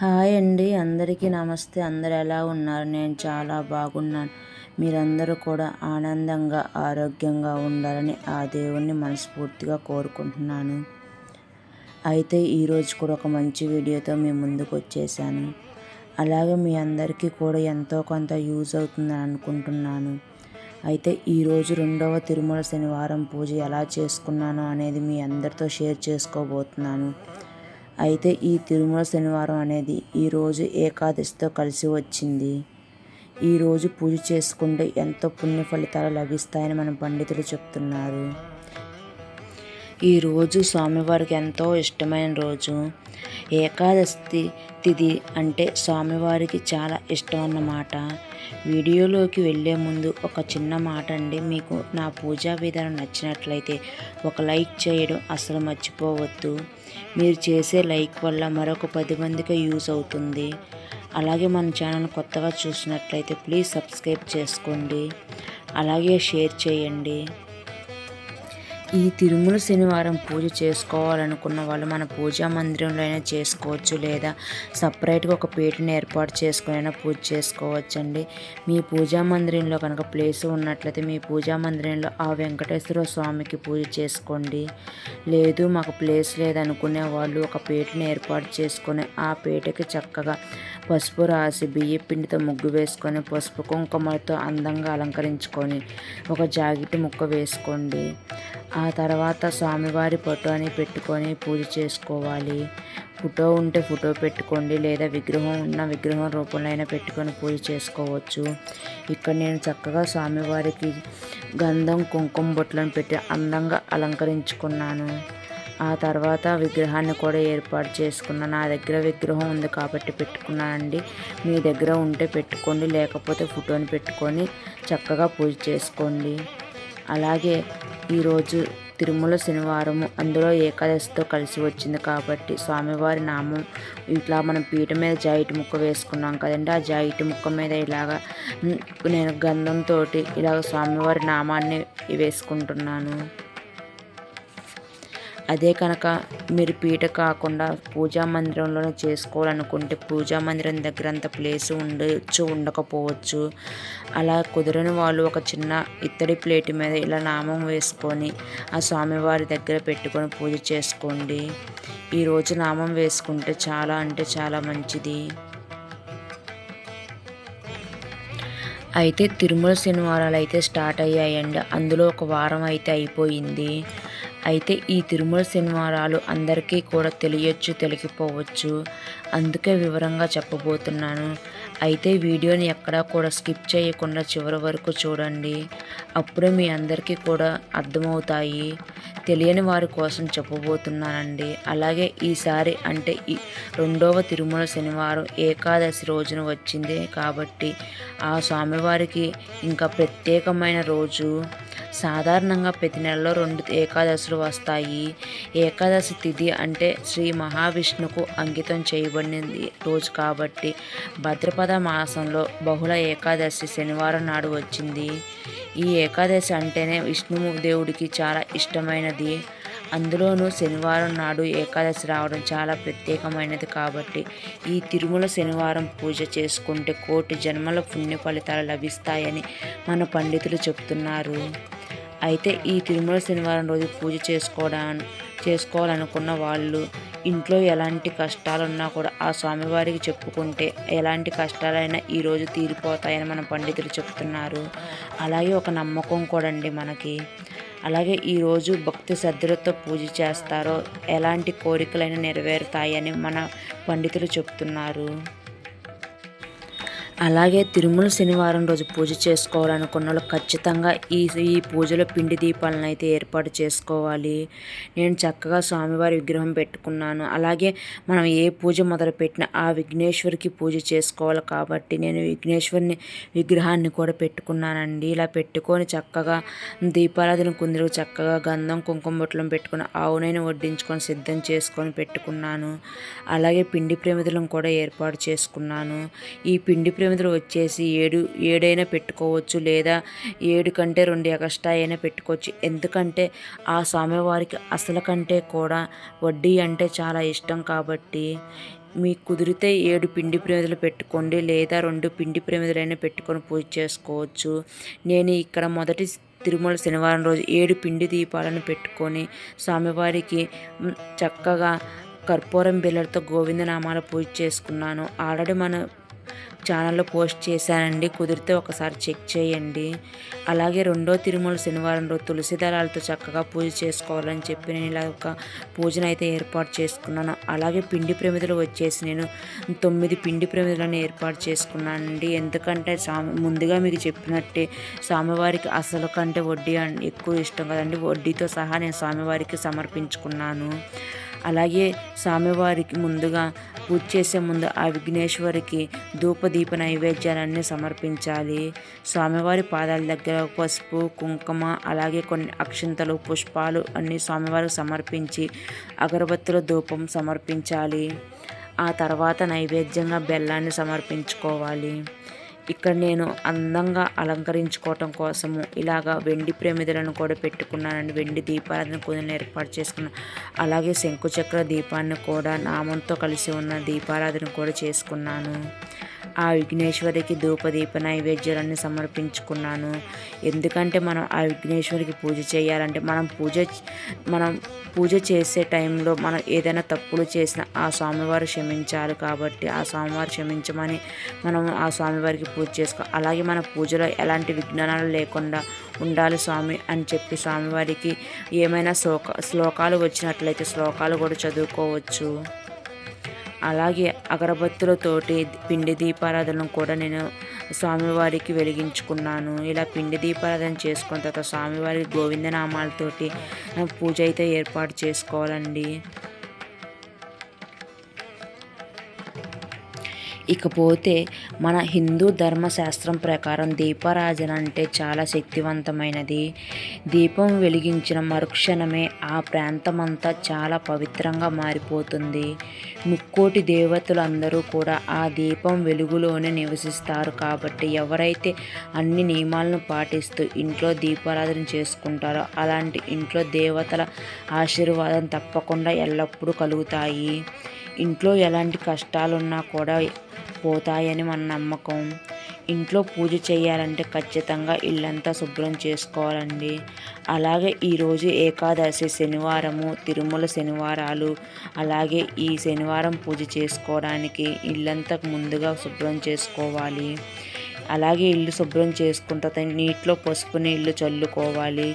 Hi అండి, అందరికీ నమస్తే. అందరు ఎలా ఉన్నారు? నేను చాలా బాగున్నాను. మీరందరూ కూడా ఆనందంగా ఆరోగ్యంగా ఉండాలని ఆ దేవుణ్ణి మనస్ఫూర్తిగా కోరుకుంటున్నాను. అయితే ఈరోజు కూడా ఒక మంచి వీడియోతో మీ ముందుకు వచ్చేసాను. అలాగే మీ అందరికీ కూడా ఎంతో కొంత యూజ్ అవుతుందని అనుకుంటున్నాను. అయితే ఈరోజు 2వ తిరుమల శనివారం పూజ ఎలా చేసుకున్నానో అనేది మీ అందరితో షేర్ చేసుకోబోతున్నాను. అయితే ఈ తిరుమల శనివారం అనేది ఈరోజు ఏకాదశితో కలిసి వచ్చింది. ఈరోజు పూజ చేసుకుంటే ఎంతో పుణ్య ఫలితాలు లభిస్తాయని మన పండితులు చెప్తున్నారు. ఈరోజు స్వామివారికి ఎంతో ఇష్టమైన రోజు. ఏకాదశి తిథి అంటే స్వామివారికి చాలా ఇష్టం అన్నమాట. వీడియోలోకి వెళ్ళే ముందు ఒక చిన్న మాట అండి, మీకు నా పూజా విధానం నచ్చినట్లయితే ఒక లైక్ చేయడం అసలు మర్చిపోవద్దు. మీరు చేసే లైక్ వల్ల మరొక 10 మందికి యూజ్ అవుతుంది. అలాగే మన ఛానల్ కొత్తగా చూసినట్లయితే ప్లీజ్ సబ్స్క్రైబ్ చేసుకోండి, అలాగే షేర్ చేయండి. ఈ తిరుమల శనివారం పూజ చేసుకోవాలనుకున్న వాళ్ళు మన పూజా మందిరంలో అయినా చేసుకోవచ్చు, లేదా సపరేట్గా ఒక పీటను ఏర్పాటు చేసుకుని పూజ చేసుకోవచ్చండి. మీ పూజా మందిరంలో కనుక ప్లేస్ ఉన్నట్లయితే మీ పూజా మందిరంలో ఆ వెంకటేశ్వర స్వామికి పూజ చేసుకోండి. లేదు మాకు ప్లేస్ లేదనుకునే వాళ్ళు ఒక పీటను ఏర్పాటు చేసుకొని ఆ పీటకి చక్కగా పసుపు రాసి బియ్య పిండితో ముగ్గు వేసుకొని పసుపు కుంకుమలతో అందంగా అలంకరించుకొని ఒక జాకెట్ ముక్క వేసుకోండి. ఆ తర్వాత స్వామివారి ఫోటో అని పెట్టుకొని పూజ చేసుకోవాలి. ఫోటో ఉంటే ఫోటో పెట్టుకోండి, లేదా విగ్రహం ఉన్న విగ్రహం రూపంలో అయినా పెట్టుకొని పూజ చేసుకోవచ్చు. ఇక్కడ నేను చక్కగా స్వామివారికి గంధం కుంకుమ బొట్లను పెట్టి అందంగా అలంకరించుకున్నాను. ఆ తర్వాత విగ్రహాన్ని కూడా ఏర్పాటు చేసుకున్నాను. నా దగ్గర విగ్రహం ఉంది కాబట్టి పెట్టుకున్నానండి. మీ దగ్గర ఉంటే పెట్టుకోండి, లేకపోతే ఫోటోని పెట్టుకొని చక్కగా పూజ చేసుకోండి. అలాగే ఈరోజు తిరుమల శనివారము, అందులో ఏకాదశితో కలిసి వచ్చింది కాబట్టి స్వామివారి నామం ఇట్లా మనం పీట మీద జాయిటి ముక్క వేసుకున్నాం కదండి. ఆ జాయిటి ముక్క మీద ఇలాగా నేను గంధంతో ఇలాగ స్వామివారి నామాన్ని వేసుకుంటున్నాను. అదే కనుక మీరు పీట కాకుండా పూజా మందిరంలోనే చేసుకోవాలనుకుంటే పూజా మందిరం దగ్గర అంత ప్లేస్ ఉండొచ్చు, ఉండకపోవచ్చు. అలా కుదరని వాళ్ళు ఒక చిన్న ఇత్తడి ప్లేట్ మీద ఇలా నామం వేసుకొని ఆ స్వామివారి దగ్గర పెట్టుకొని పూజ చేసుకోండి. ఈరోజు నామం వేసుకుంటే చాలా అంటే చాలా మంచిది. అయితే తిరుమల శనివారాలు అయితే స్టార్ట్ అయ్యాయండి. అందులో ఒక వారం అయితే అయిపోయింది. అయితే ఈ తిరుమల శనివారాలు అందరికీ కూడా తెలియచ్చు, తెలియకపోవచ్చు. అందుకే వివరంగా చెప్పబోతున్నాను. అయితే వీడియోని ఎక్కడా కూడా స్కిప్ చేయకుండా చివరి వరకు చూడండి. అప్పుడే మీ అందరికీ కూడా అర్థమవుతాయి. తెలియని వారి కోసం చెప్పబోతున్నానండి. అలాగే ఈసారి అంటే ఈ 2వ తిరుమల శనివారం ఏకాదశి రోజున వచ్చింది కాబట్టి ఆ స్వామివారికి ఇంకా ప్రత్యేకమైన రోజు. సాధారణంగా ప్రతి నెలలో 2 ఏకాదశులు వస్తాయి. ఏకాదశి తిథి అంటే శ్రీ మహావిష్ణుకు అంకితం చేయబడినది రోజు కాబట్టి భాద్రపద మాసంలో బహుళ ఏకాదశి శనివారం నాడు వచ్చింది. ఈ ఏకాదశి అంటేనే విష్ణువు దేవుడికి చాలా ఇష్టమైనది. అందులోనూ శనివారం నాడు ఏకాదశి రావడం చాలా ప్రత్యేకమైనది కాబట్టి ఈ తిరుమల శనివారం పూజ చేసుకుంటే కోటి జన్మల పుణ్య ఫలితాలు లభిస్తాయని మన పండితులు చెప్తున్నారు. అయితే ఈ తిరుమల శనివారం రోజు పూజ చేసుకోవాలనుకున్న వాళ్ళు ఇంట్లో ఎలాంటి కష్టాలున్నా కూడా ఆ స్వామివారికి చెప్పుకుంటే ఎలాంటి కష్టాలైనా ఈరోజు తీరిపోతాయని మన పండితులు చెప్తున్నారు. అలాగే ఒక నమ్మకం కూడా అండి మనకి. అలాగే ఈరోజు భక్తి శ్రద్ధలతో పూజ చేస్తారో ఎలాంటి కోరికలైనా నెరవేరుతాయని మన పండితులు చెప్తున్నారు. అలాగే తిరుమల శనివారం రోజు పూజ చేసుకోవాలనుకున్న వాళ్ళు ఖచ్చితంగా ఈ పూజలో పిండి దీపాలను అయితే ఏర్పాటు చేసుకోవాలి. నేను చక్కగా స్వామివారి విగ్రహం పెట్టుకున్నాను. అలాగే మనం ఏ పూజ మొదలుపెట్టినా ఆ విఘ్నేశ్వరికి పూజ చేసుకోవాలి కాబట్టి నేను విఘ్నేశ్వరుని విగ్రహాన్ని కూడా పెట్టుకున్నానండి. ఇలా పెట్టుకొని చక్కగా దీపారాధన కుందులు చక్కగా గంధం కుంకుమ బొట్లను పెట్టుకుని ఆవునైనా వడ్డించుకొని సిద్ధం చేసుకొని పెట్టుకున్నాను. అలాగే పిండి ప్రమిదలను కూడా ఏర్పాటు చేసుకున్నాను. ఈ పిండి ప్రమిదలు వచ్చేసి 7 పెట్టుకోవచ్చు, లేదా 7 కంటే 2 ఎక్స్ట్రా అయినా పెట్టుకోవచ్చు. ఎందుకంటే ఆ స్వామివారికి అసలు కంటే కూడా వడ్డీ అంటే చాలా ఇష్టం కాబట్టి మీకు కుదిరితే 7 పిండి ప్రమిదలు పెట్టుకోండి, లేదా 2 పిండి ప్రమిదలైనా పెట్టుకొని పూజ చేసుకోవచ్చు. నేను ఇక్కడ మొదటి తిరుమల శనివారం రోజు 7 పిండి దీపాలను పెట్టుకొని స్వామివారికి చక్కగా కర్పూరం బిళ్ళలతో గోవిందనామాల పూజ చేసుకున్నాను. ఆల్రెడీ మన ఛానల్లో పోస్ట్ చేశానండి, కుదిరితే ఒకసారి చెక్ చేయండి. అలాగే రెండో తిరుమల శనివారం రోజు తులసి దళాలతో చక్కగా పూజ చేసుకోవాలని చెప్పి నేను ఇలా ఒక పూజను అయితే ఏర్పాటు చేసుకున్నాను. అలాగే పిండి ప్రమిదలు వచ్చేసి నేను 9 పిండి ప్రమిదలను ఏర్పాటు చేసుకున్నానండి. ఎందుకంటే ముందుగా మీకు చెప్పినట్టే స్వామివారికి అసలు కంటే వడ్డీ ఎక్కువ ఇష్టం కదండి. వడ్డీతో సహా నేను స్వామివారికి సమర్పించుకున్నాను. అలాగే స్వామివారికి ముందుగా పూజ చేసే ముందు ఆ విఘ్నేశ్వరికి ధూపదీప నైవేద్యాలన్నీ సమర్పించాలి. స్వామివారి పాదాల దగ్గర పసుపు, కుంకుమ, అలాగే కొన్ని అక్షింతలు, పుష్పాలు అన్నీ స్వామివారికి సమర్పించి అగరబత్తుల ధూపం సమర్పించాలి. ఆ తర్వాత నైవేద్యంగా బెల్లాన్ని సమర్పించుకోవాలి. ఇక్కడ నేను అందంగా అలంకరించుకోవటం కోసము ఇలాగా వెండి ప్రమిదలను కూడా పెట్టుకున్నానండి. వెండి దీపాలను కొన్ని ఏర్పాటు చేసుకున్నాను. అలాగే శంకుచక్ర దీపాన్ని కూడా నామంతో కలిసి ఉన్న దీపారాధన కూడా చేసుకున్నాను. ఆ విఘ్నేశ్వరికి ధూపదీప నైవేద్యాలన్నీ సమర్పించుకున్నాను. ఎందుకంటే మనం ఆ విఘ్నేశ్వరికి పూజ చేయాలంటే మనం పూజ చేసే టైంలో మనం ఏదైనా తప్పులు చేసినా ఆ స్వామివారు క్షమించాలి. కాబట్టి ఆ స్వామివారు క్షమించమని మనం ఆ స్వామివారికి పూజ చేసుకోవాలి. అలాగే మన పూజలో ఎలాంటి విఘ్నాలు లేకుండా ఉండాలి స్వామి అని చెప్పి స్వామివారికి ఏమైనా శ్లోకాలు వచ్చినట్లయితే శ్లోకాలు కూడా చదువుకోవచ్చు. అలాగే అగరబత్తులతోటి పిండి దీపారాధన కూడా నేను స్వామివారికి వెలిగించుకున్నాను. ఇలా పిండి దీపారాధన చేసుకున్న తర్వాత స్వామివారికి గోవిందనామాలతోటి పూజ అయితే ఏర్పాటు చేసుకోవాలండి. ఇకపోతే మన హిందూ ధర్మశాస్త్రం ప్రకారం దీపారాధన అంటే చాలా శక్తివంతమైనది. దీపం వెలిగించిన మరుక్షణమే ఆ ప్రాంతమంతా చాలా పవిత్రంగా మారిపోతుంది. ముక్కోటి దేవతలందరూ కూడా ఆ దీపం వెలుగులోనే నివసిస్తారు. కాబట్టి ఎవరైతే అన్ని నియమాలను పాటిస్తూ ఇంట్లో దీపారాధన చేసుకుంటారో అలాంటి ఇంట్లో దేవతల ఆశీర్వాదం తప్పకుండా ఎల్లప్పుడూ కలుగుతాయి. ఇంట్లో ఎలాంటి కష్టాలున్నా కూడా పోతాయని మన నమ్మకం. ఇంట్లో పూజ చేయాలంటే ఖచ్చితంగా ఇల్లంతా శుభ్రం చేసుకోవాలండి. అలాగే ఈరోజు ఏకాదశి, శనివారము, తిరుమల శనివారాలు, అలాగే ఈ శనివారం పూజ చేసుకోవడానికి ఇల్లంతా ముందుగా శుభ్రం చేసుకోవాలి. అలాగే ఇల్లు శుభ్రం చేసుకుంటే నీటిలో పసుపు నీళ్ళు చల్లుకోవాలి.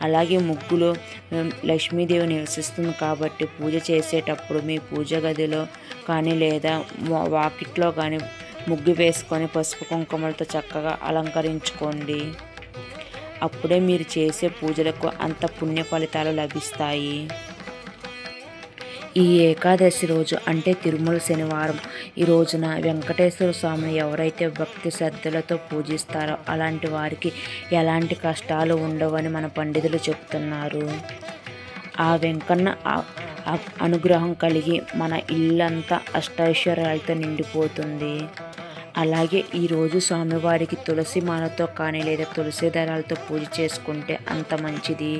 అలాగే ముగ్గులో లక్ష్మీదేవి నివసిస్తుంది కాబట్టి పూజ చేసేటప్పుడు మీ పూజ గదిలో కానీ లేదా వాకిట్లో కానీ ముగ్గు వేసుకొని పసుపు కుంకుమలతో చక్కగా అలంకరించుకోండి. అప్పుడే మీరు చేసే పూజలకు అంత పుణ్య ఫలితాలు లభిస్తాయి. ఈ ఏకాదశి రోజు అంటే తిరుమల శనివారం ఈ రోజున వెంకటేశ్వర స్వామిని ఎవరైతే భక్తి శ్రద్ధలతో పూజిస్తారో అలాంటి వారికి ఎలాంటి కష్టాలు ఉండవని మన పండితులు చెప్తున్నారు. ఆ వెంకన్న అనుగ్రహం కలిగి మన ఇల్లంతా అష్టైశ్వర్యాలతో నిండిపోతుంది. అలాగే ఈరోజు స్వామివారికి తులసి మాలతో కానీ లేదా తులసి దళాలతో పూజ చేసుకుంటే అంత మంచిది.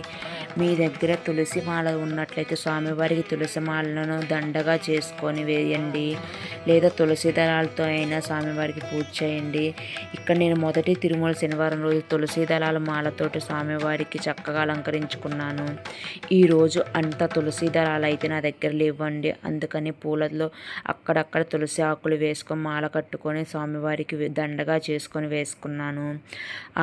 మీ దగ్గర తులసి మాల ఉన్నట్లయితే స్వామివారికి తులసి మాలను దండగా చేసుకొని వేయండి, లేదా తులసి దళాలతో అయినా స్వామివారికి పూజ చేయండి. ఇక్కడ నేను మొదటి తిరుమల శనివారం రోజు తులసి దళాల మాలతోటి స్వామివారికి చక్కగా అలంకరించుకున్నాను. ఈరోజు అంత తులసి దళాలు అయితే నా దగ్గర లేవండి. అందుకని పూలలో అక్కడక్కడ తులసి ఆకులు వేసుకొని మాల కట్టుకొని స్వామివారికి దండగా చేసుకొని వేసుకున్నాను.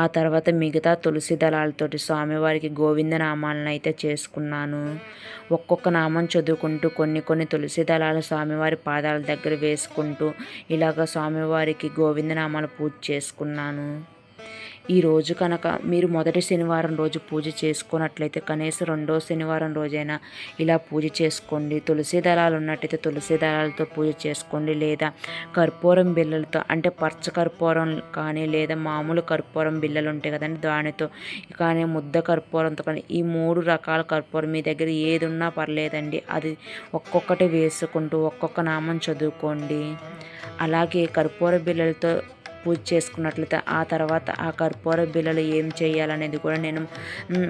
ఆ తర్వాత మిగతా తులసి దళాలతోటి స్వామివారికి గోవింద నామాలను అయితే చేసుకున్నాను. ఒక్కొక్క నామం చదువుకుంటూ కొన్ని తులసి దళాలు స్వామివారి పాదాల దగ్గర వేసుకుంటూ ఇలాగ స్వామివారికి గోవింద నామాలు పూజ చేసుకున్నాను. ఈరోజు కనుక మీరు మొదటి శనివారం రోజు పూజ చేసుకున్నట్లయితే కనీసం రెండో శనివారం రోజైనా ఇలా పూజ చేసుకోండి. తులసి దళాలు ఉన్నట్టయితే తులసి దళాలతో పూజ చేసుకోండి, లేదా కర్పూరం బిళ్ళలతో అంటే పచ్చ కర్పూరం కానీ లేదా మామూలు కర్పూరం బిళ్ళలు ఉంటాయి కదండి దానితో కానీ ముద్ద కర్పూరంతో కానీ ఈ 3 రకాల కర్పూరం మీ దగ్గర ఏది ఉన్నా పర్లేదండి. అది ఒక్కొక్కటి వేసుకుంటూ ఒక్కొక్క నామం చదువుకోండి. అలాగే కర్పూర బిళ్ళలతో పూజ చేసుకున్నట్లయితే ఆ తర్వాత ఆ కర్పూర బిళ్ళలు ఏం చేయాలనేది కూడా నేను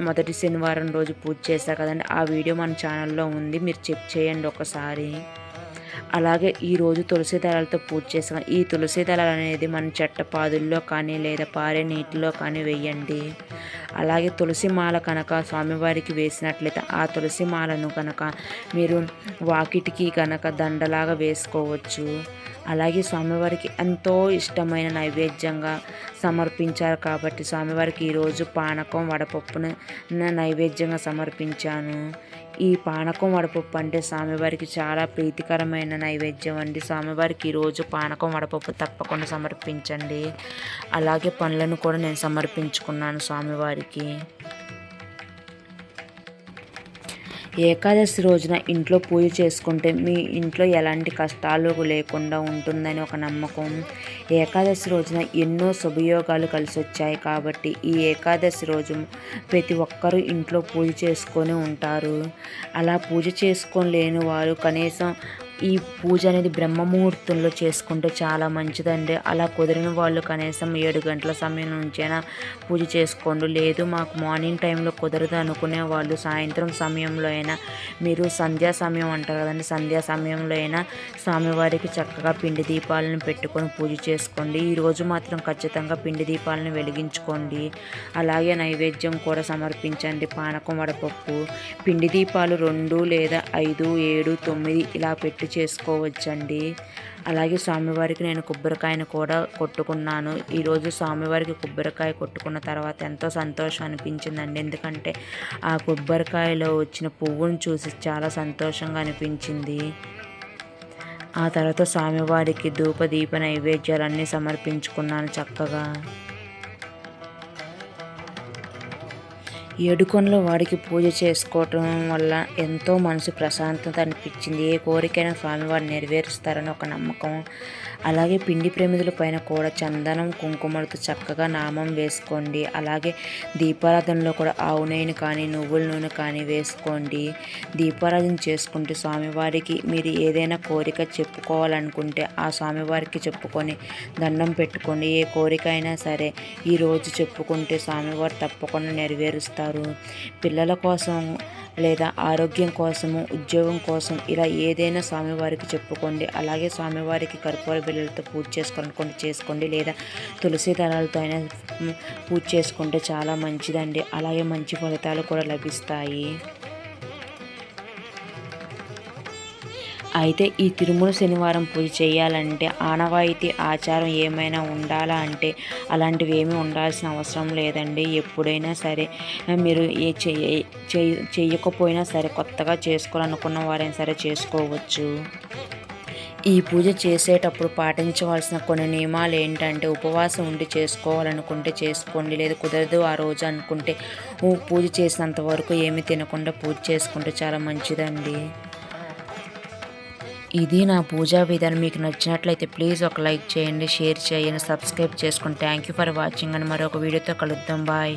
మొదటి శనివారం రోజు పూజ చేశాను కదండి, ఆ వీడియో మన ఛానల్లో ఉంది, మీరు చెక్ చేయండి ఒకసారి. అలాగే ఈరోజు తులసి దళాలతో పూజ చేసాం. ఈ తులసి దళాలు అనేది మన చెట్టపాదుల్లో కానీ లేదా పారే నీటిలో కానీ వేయండి. అలాగే తులసి మాల కనుక స్వామివారికి వేసినట్లయితే ఆ తులసి మాలను కనుక మీరు వాకిటికి కనుక దండలాగా వేసుకోవచ్చు. అలాగే స్వామివారికి ఎంతో ఇష్టమైన నైవేద్యంగా సమర్పించారు కాబట్టి స్వామివారికి ఈరోజు పానకం వడపప్పును నైవేద్యంగా సమర్పించాను. ఈ పానకం వడపప్పు అంటే స్వామివారికి చాలా ప్రీతికరమైన నైవేద్యం అండి. స్వామివారికి ఈరోజు పానకం వడపప్పు తప్పకుండా సమర్పించండి. అలాగే పండ్లను కూడా నేను సమర్పించుకున్నాను స్వామివారికి. ఏకాదశి రోజున ఇంట్లో పూజ చేసుకుంటే మీ ఇంట్లో ఎలాంటి కష్టాలు లేకుండా ఉంటుందని ఒక నమ్మకం. ఏకాదశి రోజున ఎన్నో శుభయోగాలు కలిసి వచ్చాయి కాబట్టి ఈ ఏకాదశి రోజు ప్రతి ఒక్కరూ ఇంట్లో పూజ చేసుకొని ఉంటారు. అలా పూజ చేసుకొని లేని వారు కనీసం ఈ పూజ అనేది బ్రహ్మముహూర్తంలో చేసుకుంటే చాలా మంచిదండి. అలా కుదిరిన వాళ్ళు కనీసం 7 గంటల సమయం నుంచైనా పూజ చేసుకోండి. లేదు మాకు మార్నింగ్ టైంలో కుదరదు అనుకునే వాళ్ళు సాయంత్రం సమయంలో అయినా, మీరు సంధ్యా సమయం అంటారు కదండి, సంధ్యా సమయంలో అయినా స్వామివారికి చక్కగా పిండి దీపాలను పెట్టుకొని పూజ చేసుకోండి. ఈరోజు మాత్రం ఖచ్చితంగా పిండి దీపాలను వెలిగించుకోండి. అలాగే నైవేద్యం కూడా సమర్పించండి. పానకం వడపప్పు పిండి దీపాలు 2 లేదా 5, 7, 9 ఇలా పెట్టి చేసుకోవచ్చండి. అలాగే స్వామివారికి నేను కొబ్బరికాయను కూడా కొట్టుకున్నాను. ఈరోజు స్వామివారికి కొబ్బరికాయ కొట్టుకున్న తర్వాత ఎంతో సంతోషం అనిపించిందండి. ఎందుకంటే ఆ కొబ్బరికాయలో వచ్చిన పువ్వును చూసి చాలా సంతోషంగా అనిపించింది. ఆ తర్వాత స్వామివారికి ధూప దీప నైవేద్యాలన్నీ సమర్పించుకున్నాను చక్కగా. ఏడుకొండల వాడికి పూజ చేసుకోవటం వల్ల ఎంతో మనసు ప్రశాంతత అనిపించింది. ఏ కోరికైనా స్వామివారు నెరవేరుస్తారని ఒక నమ్మకం. అలాగే పిండి ప్రమిదల పైన కూడా చందనం కుంకుమలతో చక్కగా నామం వేసుకోండి. అలాగే దీపారాధనలో కూడా ఆవు నెయ్యిని కానీ నువ్వుల నూనె కానీ వేసుకోండి. దీపారాధన చేసుకుంటే స్వామివారికి మీరు ఏదైనా కోరిక చెప్పుకోవాలనుకుంటే ఆ స్వామివారికి చెప్పుకొని దండం పెట్టుకోండి. ఏ కోరిక అయినా సరే ఈరోజు చెప్పుకుంటే స్వామివారు తప్పకుండా నెరవేరుస్తారు. పిల్లల కోసం లేదా ఆరోగ్యం కోసము, ఉద్యోగం కోసం ఇలా ఏదైనా స్వామివారికి చెప్పుకోండి. అలాగే స్వామివారికి కర్పూర బిళ్ళలతో పూజ చేసుకోవాలనుకోండి చేసుకోండి, లేదా తులసి దళాలతో అయినా పూజ చేసుకుంటే చాలా మంచిదండి. అలాగే మంచి ఫలితాలు కూడా లభిస్తాయి. అయితే ఈ తిరుమల శనివారం పూజ చేయాలంటే ఆనవాయితీ ఆచారం ఏమైనా ఉండాలా అంటే అలాంటివి ఏమీ ఉండాల్సిన అవసరం లేదండి. ఎప్పుడైనా సరే మీరు చేయకపోయినా సరే కొత్తగా చేసుకోవాలనుకున్న వారైనా సరే చేసుకోవచ్చు. ఈ పూజ చేసేటప్పుడు పాటించవలసిన కొన్ని నియమాలు ఏంటంటే ఉపవాసం ఉండి చేసుకోవాలనుకుంటే చేసుకోండి, లేదు కుదరదు ఆ రోజు అనుకుంటే పూజ చేసినంత వరకు ఏమీ తినకుండా పూజ చేసుకుంటే చాలా మంచిదండి. ఇది నా పూజా విధానం. మీకు నచ్చినట్లయితే ప్లీజ్ ఒక లైక్ చేయండి, షేర్ చేయండి, సబ్స్క్రైబ్ చేసుకోండి. థ్యాంక్ యూ ఫర్ వాచింగ్ అని మరొక వీడియోతో కలుద్దాం. బాయ్.